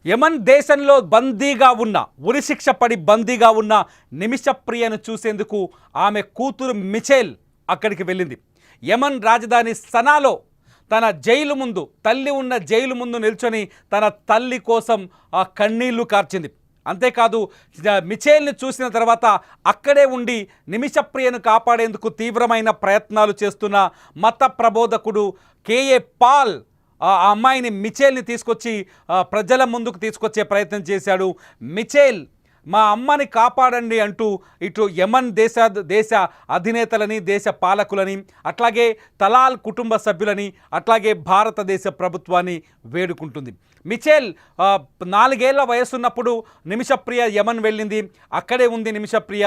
యమన్ దేశంలో బందీగా ఉన్న ఉరిశిక్ష పడి బందీగా ఉన్న నిమిషప్రియను చూసేందుకు ఆమె కూతురు మిచెల్ అక్కడికి వెళ్ళింది. యమన్ రాజధాని సనాలో తన జైలు ముందు తల్లి ఉన్న జైలు ముందు నిల్చొని తన తల్లి కోసం ఆ కన్నీళ్లు కార్చింది. అంతేకాదు మిచెల్ని చూసిన తర్వాత అక్కడే ఉండి నిమిషప్రియను కాపాడేందుకు తీవ్రమైన ప్రయత్నాలు చేస్తున్న మత ప్రబోధకుడు కేఏ పాల్ ఆ అమ్మాయిని మిచెల్ని తీసుకొచ్చి ప్రజల ముందుకు తీసుకొచ్చే ప్రయత్నం చేశాడు. మిచెల్ మా అమ్మని కాపాడండి అంటూ ఇటు యమన్ దేశ అధినేతలని, దేశ పాలకులని, అట్లాగే తలాల్ కుటుంబ సభ్యులని, అట్లాగే భారతదేశ ప్రభుత్వాన్ని వేడుకుంటుంది. మిచెల్ 4 ఏళ్ల వయసున్నప్పుడు నిమిషప్రియ యమన్ వెళ్ళింది. అక్కడే ఉంది నిమిషప్రియ.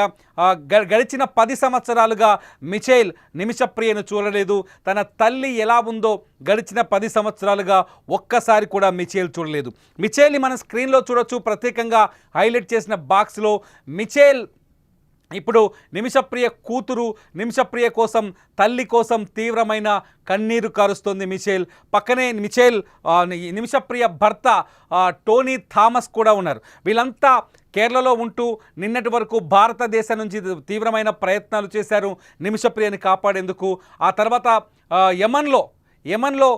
గడిచిన 10 సంవత్సరాలుగా మిచెల్ నిమిషప్రియను చూడలేదు. తన తల్లి ఎలా ఉందో గడిచిన 10 సంవత్సరాలుగా ఒక్కసారి కూడా మిచెల్ చూడలేదు. మిచెల్ని మన స్క్రీన్లో చూడొచ్చు. ప్రత్యేకంగా హైలైట్ చేసిన బాక్స్లో మిచెల్ ఇప్పుడు నిమిషప్రియ కూతురు, నిమిషప్రియ కోసం, తల్లి కోసం తీవ్రమైన కన్నీరు కారుస్తోంది మిచెల్. పక్కనే నిమిషప్రియ భర్త టోనీ థామస్ కూడా ఉన్నారు. వీళ్ళంతా కేరళలో ఉంటూ నిన్నటి వరకు భారతదేశం నుంచి తీవ్రమైన ప్రయత్నాలు చేశారు నిమిషప్రియని కాపాడేందుకు. ఆ తర్వాత యమన్లో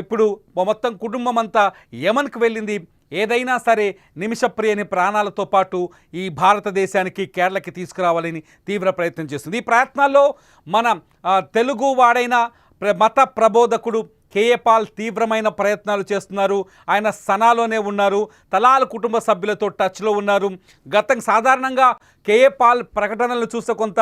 ఇప్పుడు మొత్తం కుటుంబం అంతా యమన్కి వెళ్ళింది. ఏదైనా సరే నిమిషప్రియని ప్రాణాలతో పాటు ఈ భారతదేశానికి, కేరళకి తీసుకురావాలని తీవ్ర ప్రయత్నం చేస్తుంది. ఈ ప్రయత్నాల్లో మన తెలుగు వాడైన మత ప్రబోధకుడు కేఏ పాల్ తీవ్రమైన ప్రయత్నాలు చేస్తున్నారు. ఆయన సనాలోనే ఉన్నారు. తలాల్ కుటుంబ సభ్యులతో టచ్లో ఉన్నారు. సాధారణంగా కేఏ పాల్ ప్రకటనలు చూస్తే కొంత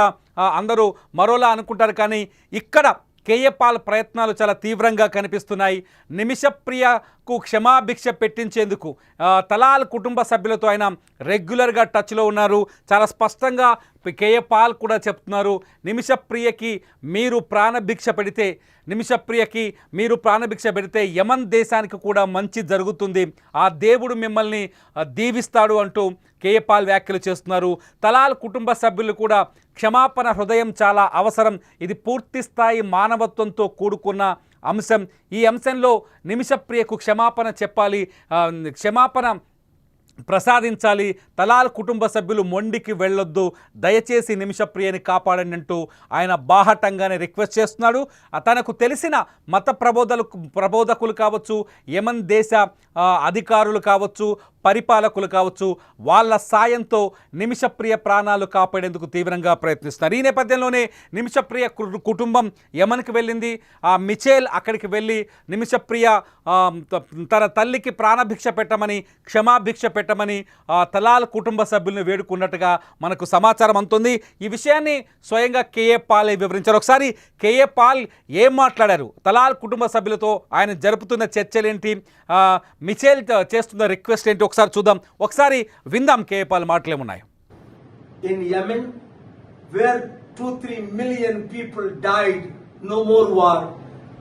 అందరూ మరోలా అనుకుంటారు, కానీ ఇక్కడ కేఏ పాల్ ప్రయత్నాలు చాలా తీవ్రంగా కనిపిస్తున్నాయి. నిమిషప్రియకు క్షమాభిక్ష పెట్టించేందుకు తలాల్ కుటుంబ సభ్యులతో ఆయన రెగ్యులర్గా టచ్లో ఉన్నారు. చాలా స్పష్టంగా కేఏ పాల్ కూడా చెప్తున్నారు, నిమిషప్రియకి మీరు ప్రాణభిక్ష పెడితే యమన్ దేశానికి కూడా మంచి జరుగుతుంది, ఆ దేవుడు మిమ్మల్ని దీవిస్తాడు అంటూ కేఏ పాల్ వ్యాఖ్యలు చేస్తున్నారు. తలాల్ కుటుంబ సభ్యులు కూడా క్షమాపణ హృదయం చాలా అవసరం, ఇది పూర్తి స్థాయి మానవత్వంతో కూడుకున్న అంశం, ఈ అంశంలో నిమిషప్రియకు క్షమాపణ చెప్పాలి, క్షమాపణ ప్రసాదించాలి, తలాల్ కుటుంబ సభ్యులు మొండికి వెళ్ళొద్దు, దయచేసి నిమిషప్రియని కాపాడండి అంటూ ఆయన బాహటంగానే రిక్వెస్ట్ చేస్తున్నాడు. తనకు తెలిసిన మత ప్రబోధకులు కావచ్చు, యమన్ దేశ అధికారులు కావచ్చు, పరిపాలకులు కావచ్చు, వాళ్ళ సాయంతో నిమిషప్రియ ప్రాణాలు కాపాడేందుకు తీవ్రంగా ప్రయత్నిస్తున్నారు. ఈ నేపథ్యంలోనే నిమిషప్రియ కుటుంబం యమన్కి వెళ్ళింది. ఆ మిచెల్ అక్కడికి వెళ్ళి నిమిషప్రియ తన తల్లికి ప్రాణభిక్ష పెట్టమని, క్షమాభిక్ష పెట్టమని తలాల్ కుటుంబ సభ్యులను వేడుకున్నట్టుగా మనకు సమాచారం అందుతుంది. ఈ విషయాన్ని స్వయంగా కేఏ పాల్ వివరించారు. ఒకసారి కేఏ పాల్ ఏం మాట్లాడారు, తలాల్ కుటుంబ సభ్యులతో ఆయన జరుపుతున్న చర్చలేంటి, మిచెల్ చేస్తున్న రిక్వెస్ట్ ఏంటి ఒకసారి చూద్దాం, ఒకసారి విందాం కేఏ పాల్ మాటలేమున్నాయి. In Yemen, where 2-3 million people died, no more war,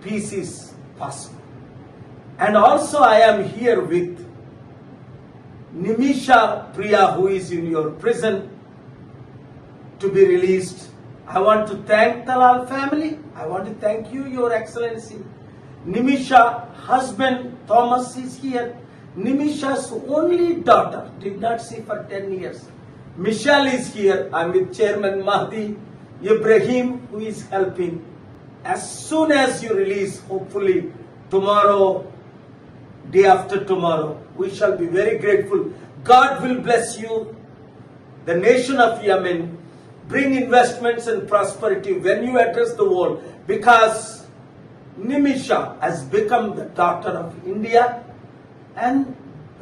peace is possible. And also I am here with Nimisha Priya, who is in your prison to be released. I want to thank Talal family. I want to thank you, Your Excellency. Nimisha husband Thomas is here. Nimisha's only daughter did not see for 10 years. Michelle is here. I'm with Chairman Mahdi Ibrahim, who is helping. As soon as you release, hopefully tomorrow, day after tomorrow, we shall be very grateful. God will bless you. The nation of Yemen bring investments and prosperity when you address the world, because Nimisha has become the daughter of India and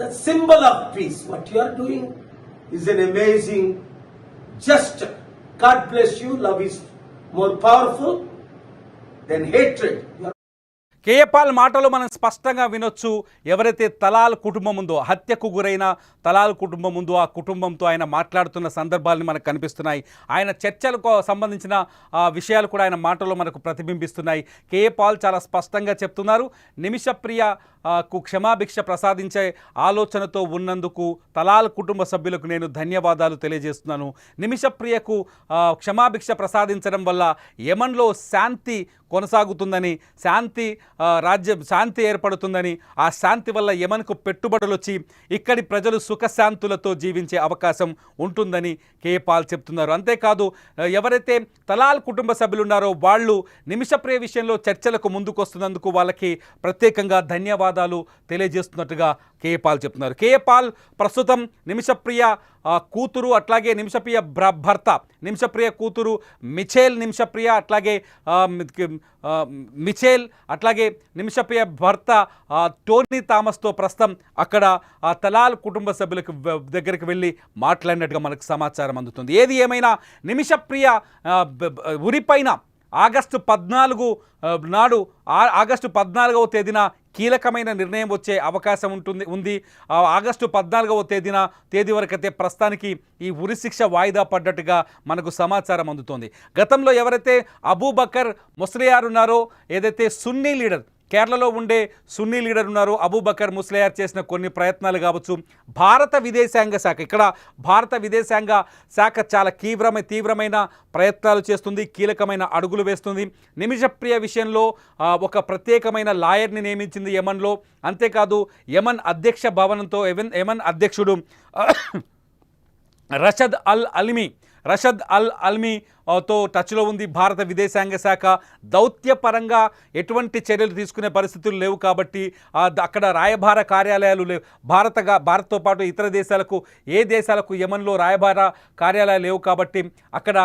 the symbol of peace. What you are doing is an amazing gesture. God bless you. Love is more powerful than hatred. KA Paul మాటలు మనం స్పష్టంగా వినొచ్చు. ఎవరైతే Talal కుటుంబం ఉందో, హత్యకు గురైన Talal కుటుంబం ఉందో, ఆ కుటుంబంతో ఆయన మాట్లాడుతున్న సందర్భాలను మనకు కనిపిస్తున్నాయి. ఆయన చర్చలకు సంబంధించిన విషయాలు కూడా ఆయన మాటల్లో మనకు ప్రతిబింబిస్తున్నాయి. కేఏ పాల్ చాలా స్పష్టంగా చెప్తున్నారు, నిమిషప్రియకు క్షమాభిక్ష ప్రసాదించే ఆలోచనతో ఉన్నందుకు తలాల్ కుటుంబ సభ్యులకు నేను ధన్యవాదాలు తెలియజేస్తున్నాను. నిమిషప్రియకు క్షమాభిక్ష ప్రసాదించడం వల్ల యమన్లో శాంతి కొనసాగుతుందని, శాంతి ఏర్పడుతుందని, ఆ శాంతి వల్ల యెమెన్కు పెట్టుబడులు వచ్చి ఇక్కడి ప్రజలు సుఖశాంతులతో జీవించే అవకాశం ఉంటుందని కే పాల్ చెప్తున్నారు. అంతేకాదు ఎవరైతే తలాల్ కుటుంబ సభ్యులు ఉన్నారో వాళ్ళు నిమిషప్రియ విషయంలో చర్చలకు ముందుకొస్తున్నందుకు వాళ్ళకి ప్రత్యేకంగా ధన్యవాదాలు తెలియజేస్తున్నట్టుగా కే పాల్ చెప్తున్నారు. కే పాల్ ప్రస్తుతం నిమిషప్రియ కూతురు, అట్లాగే నిమిషప్రియ భర్త, నిమిషప్రియ కూతురు మిచేల్ నిమిషప్రియ, అట్లాగే మిచేల్, అట్లాగే నిమిషప్రియ భర్త టోనీ థామస్తో ప్రస్తుతం అక్కడ తలాల్ కుటుంబ సభ్యులకు దగ్గరికి వెళ్ళి మాట్లాడినట్టుగా మనకు సమాచారం అందుతుంది. ఏది ఏమైనా నిమిషప్రియ ఉరిపైన ఆగస్టు 14 నాడు ఆగస్టు 14వ తేదీన కీలకమైన నిర్ణయం వచ్చే అవకాశం ఉంది. ఆగస్టు 14వ తేదీ వరకైతే ప్రస్తుతానికి ఈ ఉరిశిక్ష వాయిదా పడ్డట్టుగా మనకు సమాచారం అందుతోంది. గతంలో ఎవరైతే అబూబకర్ ముస్లియార్ ఉన్నారో, ఏదైతే సున్నీ లీడర్, కేరళలో ఉండే సున్నీ లీడర్ ఉన్నారు అబూబకర్ ముస్లియార్ చేసిన కొన్ని ప్రయత్నాలు కావచ్చు, భారత విదేశాంగ శాఖ, ఇక్కడ భారత విదేశాంగ శాఖ చాలా తీవ్రమైన ప్రయత్నాలు చేస్తుంది, కీలకమైన అడుగులు వేస్తుంది. నిమిషప్రియ విషయంలో ఒక ప్రత్యేకమైన లాయర్ని నియమించింది యెమెన్లో. అంతేకాదు యెమెన్ అధ్యక్ష భవనంతో యెమెన్ అధ్యక్షుడు రషద్ అల్ అల్మీతో టచ్లో ఉంది భారత విదేశాంగ శాఖ. దౌత్యపరంగా ఎటువంటి చర్యలు తీసుకునే పరిస్థితులు లేవు కాబట్టి అక్కడ రాయబార కార్యాలయాలు లేవు. భారత్తో పాటు ఇతర దేశాలకు, ఏ దేశాలకు యెమెన్లో రాయబార కార్యాలయాలు లేవు కాబట్టి అక్కడ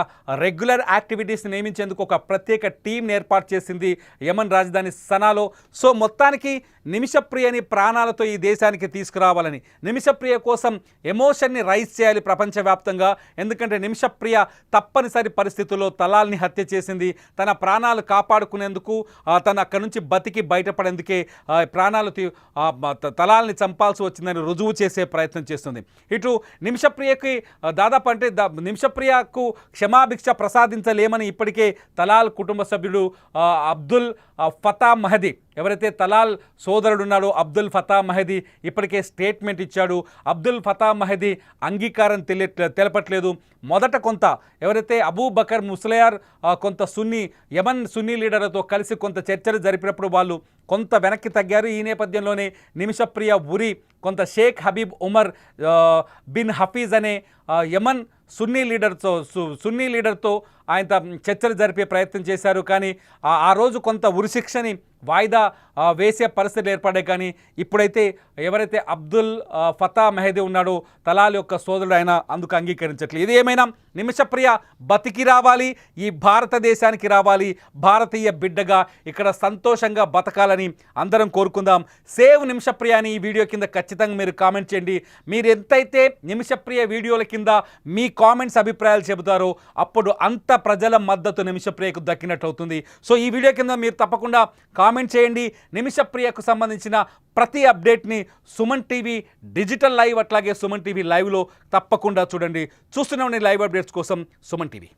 రెగ్యులర్ యాక్టివిటీస్ని నియమించేందుకు ఒక ప్రత్యేక టీంని ఏర్పాటు చేసింది యెమెన్ రాజధాని సనాలో. సో మొత్తానికి నిమిషప్రియని ప్రాణాలతో ఈ దేశానికి తీసుకురావాలని, నిమిషప్రియ కోసం ఎమోషన్ని రైజ్ చేయాలి ప్రపంచవ్యాప్తంగా. ఎందుకంటే నిమిషప్రియ తప్పనిసరి పరిస్థితుల్లో తలాల్ని హత్య చేసింది. తన ప్రాణాలు కాపాడుకునేందుకు, తను అక్కడి నుంచి బతికి బయటపడేందుకే తలాల్ని చంపాల్సి వచ్చిందని రుజువు చేసే ప్రయత్నం చేస్తుంది. ఇటు నిమిషప్రియకి దాదాపు అంటే నిమిషప్రియకు క్షమాభిక్ష ప్రసాదించలేమని ఇప్పటికే తలాల్ కుటుంబ సభ్యుడు అబ్దుల్ ఫతా మహదీ, ఎవరైతే తలాల్ సోదరుడు ఉన్నాడో అబ్దుల్ ఫతా మహదీ ఇప్పటికే స్టేట్మెంట్ ఇచ్చాడు. అబ్దుల్ ఫతా మహదీ అంగీకారం తెలపట్లేదు. మొదట కొంత ఎవరైతే అబూబకర్ ముస్లియార్ కొంత యెమెన్ సున్నీ లీడర్లతో కలిసి కొంత చర్చలు జరిపినప్పుడు వాళ్ళు కొంత వెనక్కి తగ్గారు. ఈ నేపథ్యంలోనే నిమిషప్రియ ఉరి కొంత షేక్ హబీబ్ ఉమర్ బిన్ హఫీజ్ అనే యెమెన్ సున్నీ లీడర్తో ఆయన చర్చలు జరిపే ప్రయత్నం చేశారు. కానీ ఆ రోజు కొంత ఉరిశిక్షని వాయిదా వేసే పరిస్థితులు ఏర్పడే. కానీ ఇప్పుడైతే ఎవరైతే అబ్దుల్ ఫతా మహదీ ఉన్నాడో తలాల్ యొక్క సోదరుడు, ఆయన అందుకు అంగీకరించట్లేదు. ఇది ఏమైనా నిమిషప్రియ బతికి రావాలి, ఈ భారతదేశానికి రావాలి, భారతీయ బిడ్డగా ఇక్కడ సంతోషంగా బతకాలని అందరం కోరుకుందాం. సేవ్ నిమిషప్రియ అని ఈ వీడియో కింద ఖచ్చితంగా మీరు కామెంట్ చేయండి. మీరు ఎంతైతే నిమిషప్రియ వీడియోల కింద మీ కామెంట్స్ అభిప్రాయాలు చెబుతారో అప్పుడు అంత ప్రజల మద్దతు నిమిషప్రియకు దక్కినట్టు అవుతుంది. సో ఈ వీడియో కింద మీరు తప్పకుండా కామెంట్ చేయండి. నిమిషప్రియకు సంబంధించిన ప్రతి అప్డేట్ని సుమన్ టీవీ డిజిటల్ లైవ్, అట్లాగే సుమన్ టీవీ లైవ్లో తప్పకుండా చూడండి. చూస్తూనే ఉండండి లైవ్ అప్డేట్స్ కోసం సుమన్ టీవీ.